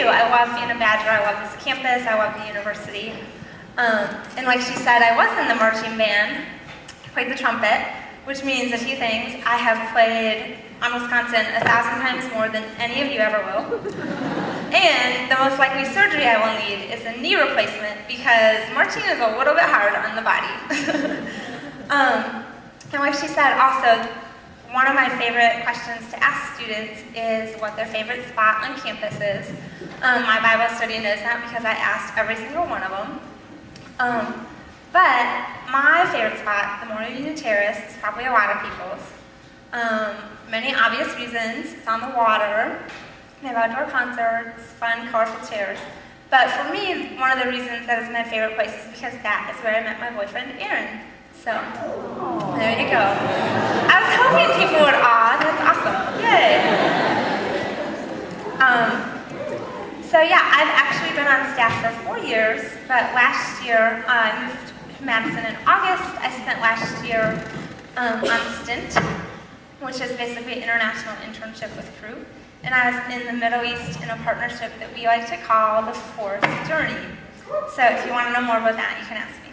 too. I love being a Badger. I love this campus. I love the university. And like she said, I was in the marching band. I played the trumpet, which means a few things. I have played on Wisconsin 1,000 times more than any of you ever will. And the most likely surgery I will need is a knee replacement because marching is a little bit hard on the body. And like she said, also, one of my favorite questions to ask students is what their favorite spot on campus is. My Bible study knows that because I asked every single one of them. But my favorite spot, the Morning Union Terrace, is probably a lot of people's. Many obvious reasons. It's on the water. They have outdoor concerts, fun, colorful chairs. But for me, one of the reasons that it's my favorite place is because that is where I met my boyfriend, Aaron. So, there you go. I was hoping people would awe. That's awesome. Yay. So yeah, I've actually been on staff for 4 years, but last year I moved to Madison in August. I spent last year on stint, which is basically an international internship with Cru. And I was in the Middle East in a partnership that we like to call the Fourth Journey. So if you want to know more about that, you can ask me.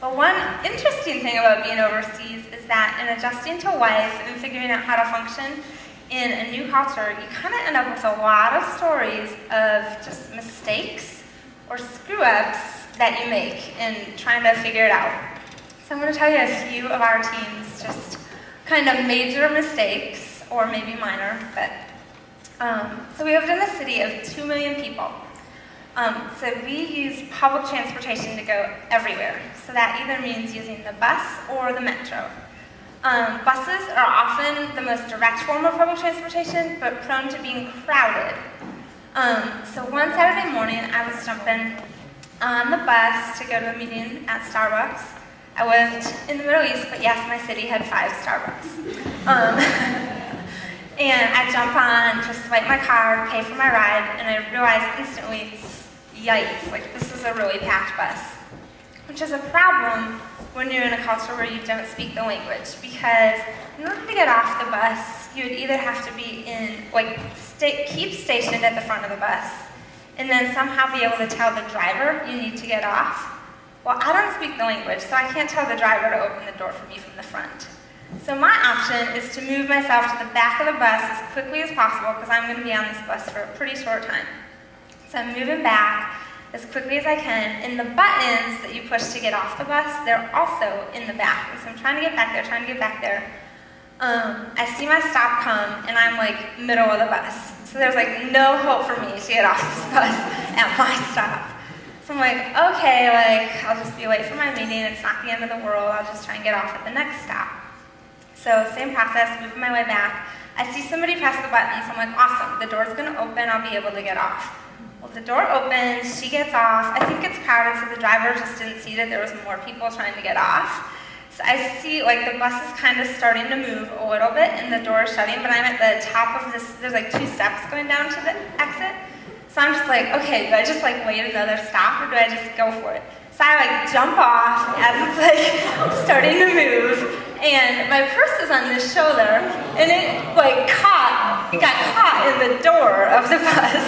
But one interesting thing about being overseas is that in adjusting to life and figuring out how to function in a new culture, you kind of end up with a lot of stories of just mistakes or screw-ups that you make in trying to figure it out. So I'm going to tell you a few of our team's just kind of major mistakes, or maybe minor, but so we lived in a city of 2 million people. So we use public transportation to go everywhere. So that either means using the bus or the metro. Buses are often the most direct form of public transportation, but prone to being crowded. So one Saturday morning, I was jumping on the bus to go to a meeting at Starbucks. I lived in the Middle East, but yes, my city had 5 Starbucks. And I jump on to swipe my card, pay for my ride, and I realized instantly, yikes, like this is a really packed bus. Which is a problem when you're in a culture where you don't speak the language, because in order to get off the bus, you would either have to be in, keep stationed at the front of the bus, and then somehow be able to tell the driver you need to get off. Well, I don't speak the language, so I can't tell the driver to open the door for me from the front. So my option is to move myself to the back of the bus as quickly as possible because I'm going to be on this bus for a pretty short time. So I'm moving back as quickly as I can, and the buttons that you push to get off the bus, they're also in the back. And so I'm trying to get back there, I see my stop come, and I'm like middle of the bus. So there's like no hope for me to get off this bus at my stop. So I'm like, okay, I'll just be late for my meeting, it's not the end of the world, I'll just try and get off at the next stop. So same process, moving my way back. I see somebody press the button, so I'm like, awesome, the door's gonna open, I'll be able to get off. Well, the door opens, she gets off. I think it's crowded, so the driver just didn't see that there was more people trying to get off. So I see, the bus is kind of starting to move a little bit, and the door is shutting, but I'm at the top of this, there's 2 steps going down to the exit. So I'm just like, okay, do I just wait another stop, or do I just go for it? So I jump off as it's starting to move, and my purse is on this shoulder, and it got caught in the door of the bus,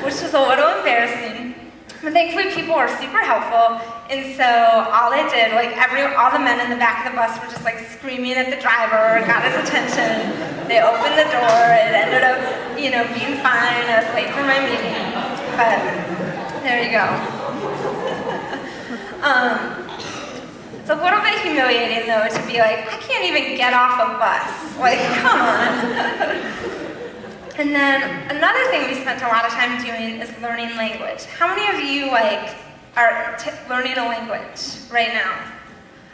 which was a little embarrassing. But thankfully people were super helpful, and so all they did, all the men in the back of the bus were just screaming at the driver, got his attention. They opened the door, it ended up, being fine. I was late for my meeting, but there you go. It's a little bit humiliating though to be I can't even get off a bus. Come on. And then another thing we spent a lot of time doing is learning language. How many of you are learning a language right now?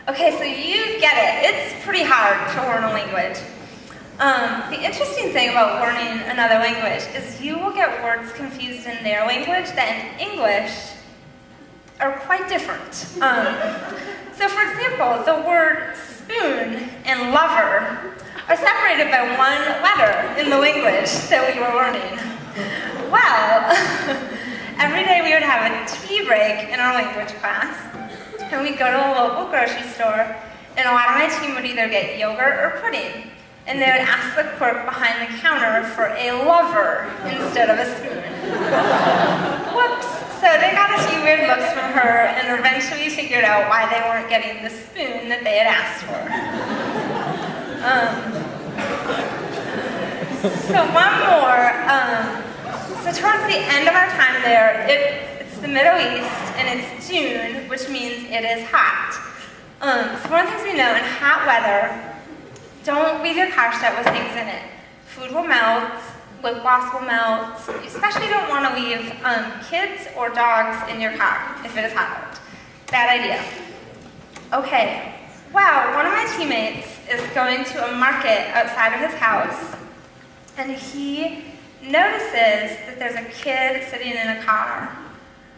Okay, so you get it. It's pretty hard to learn a language. The interesting thing about learning another language is you will get words confused in their language that in English are quite different. So for example, the word spoon and lover are separated by one letter in the language that we were learning. Well, every day we would have a tea break in our language class, and we'd go to a local grocery store, and a lot of my team would either get yogurt or pudding. and they would ask the clerk behind the counter for a lover instead of a spoon. Whoops. So they got a few weird looks from her and eventually figured out why they weren't getting the spoon that they had asked for. So one more. So towards the end of our time there, it's the Middle East and it's June, which means it is hot. So one of the things we know in hot weather, don't leave your car shut with things in it. Food will melt, lip gloss will melt. You especially don't want to leave kids or dogs in your car if it is hot out. Bad idea. Okay, wow, one of my teammates is going to a market outside of his house, and he notices that there's a kid sitting in a car,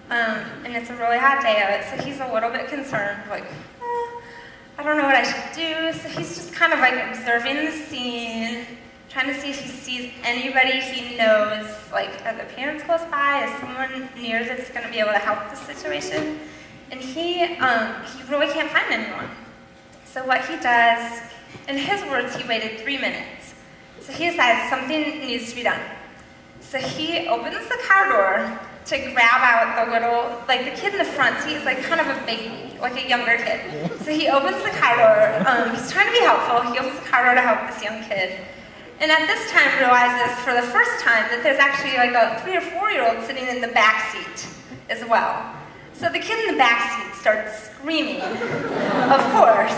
and it's a really hot day out, so he's a little bit concerned, like, I don't know what I should do. So he's just kind of like observing the scene, trying to see if he sees anybody he knows, like are the parents close by, is someone near that's going to be able to help the situation. And he really can't find anyone. So what he does, in his words, he waited 3 minutes. So he decides something needs to be done. So he opens the car door to grab out the little, like the kid in the front seat is like kind of a baby, like a younger kid. So he opens the car door, he's trying to be helpful, he opens the car door to help this young kid. And at this time realizes for the first time that there's actually like a 3 or 4-year-old sitting in the back seat as well. So the kid in the back seat starts screaming, of course,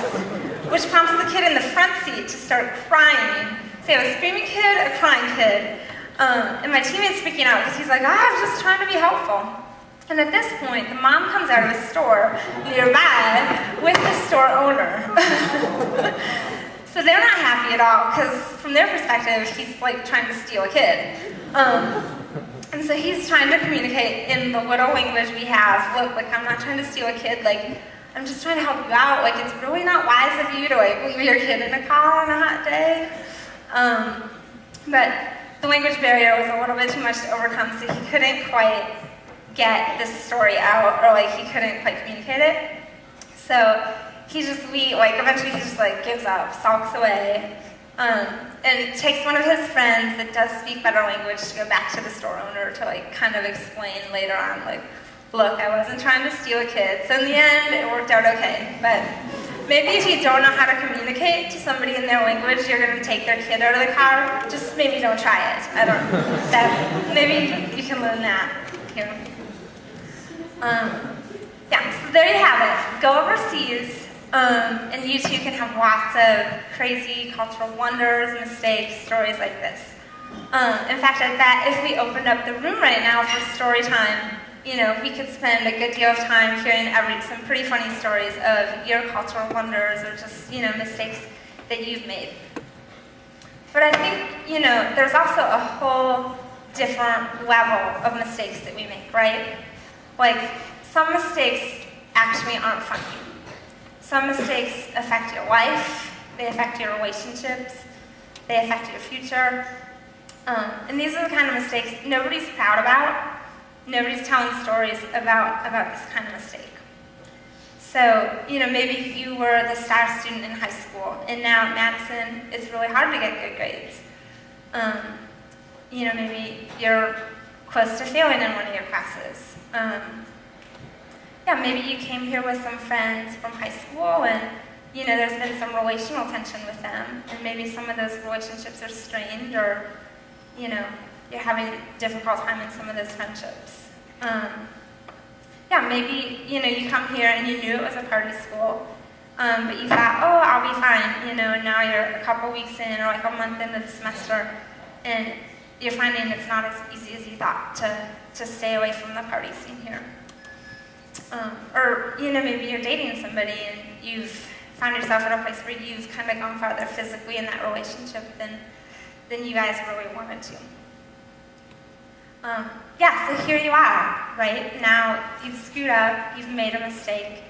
which prompts the kid in the front seat to start crying. So you have a screaming kid, a crying kid. And my teammate's freaking out because he's like, I was just trying to be helpful. And at this point, the mom comes out of a store nearby with the store owner. So they're not happy at all because from their perspective, he's like trying to steal a kid. And so he's trying to communicate in the little language we have, look, like I'm not trying to steal a kid, like I'm just trying to help you out. Like it's really not wise of you to like leave your kid in a car on a hot day. But the language barrier was a little bit too much to overcome, so he couldn't quite get this story out, or like he couldn't quite communicate it. So he just, eventually he just like gives up, sulks away, and takes one of his friends that does speak better language to go back to the store owner to like kind of explain later on, like, look, I wasn't trying to steal a kid. So in the end, it worked out okay. But maybe if you don't know how to communicate to somebody in their language, you're going to take their kid out of the car. Just maybe don't try it. I don't know. Maybe you can learn that here. Yeah, so there you have it. Go overseas, and you too can have lots of crazy cultural wonders, mistakes, stories like this. In fact, I bet if we opened up the room right now for story time, you know, we could spend a good deal of time hearing some pretty funny stories of your cultural wonders or just, you know, mistakes that you've made. But I think, you know, there's also a whole different level of mistakes that we make, right? Like, some mistakes actually aren't funny. Some mistakes affect your life, they affect your relationships, they affect your future. And these are the kind of mistakes nobody's proud about. Nobody's telling stories about this kind of mistake. So, you know, maybe you were the star student in high school, and now at Madison, it's really hard to get good grades. You know, maybe you're close to failing in one of your classes. Yeah, maybe you came here with some friends from high school, and, you know, there's been some relational tension with them, and maybe some of those relationships are strained, or, you know, you're having a difficult time in some of those friendships. Yeah, maybe, you know, you come here and you knew it was a party school, but you thought, oh, I'll be fine, you know, and now you're a couple weeks in or like a month into the semester, and you're finding it's not as easy as you thought to stay away from the party scene here. Or, you know, maybe you're dating somebody and you've found yourself at a place where you've kind of gone farther physically in that relationship than you guys really wanted to. Yeah, so here you are, right? Now you've screwed up, you've made a mistake.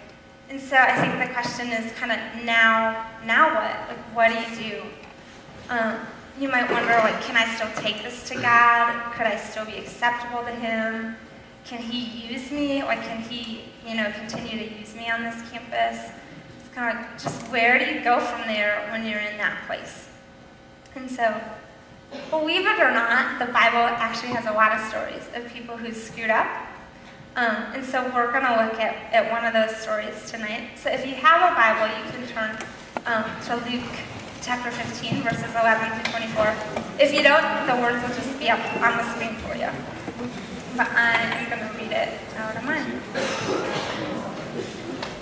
And so I think the question is kind of now what? Like, what do you do? You might wonder, like, can I still take this to God? Could I still be acceptable to Him? Can He use me? Like, can He, you know, continue to use me on this campus? It's kind of like, just where do you go from there when you're in that place? And so, believe it or not, the Bible actually has a lot of stories of people who screwed up. And so we're going to look at one of those stories tonight. So if you have a Bible, you can turn to Luke chapter 15, verses 11 through 24. If you don't, the words will just be up on the screen for you. But I am going to read it out of mine.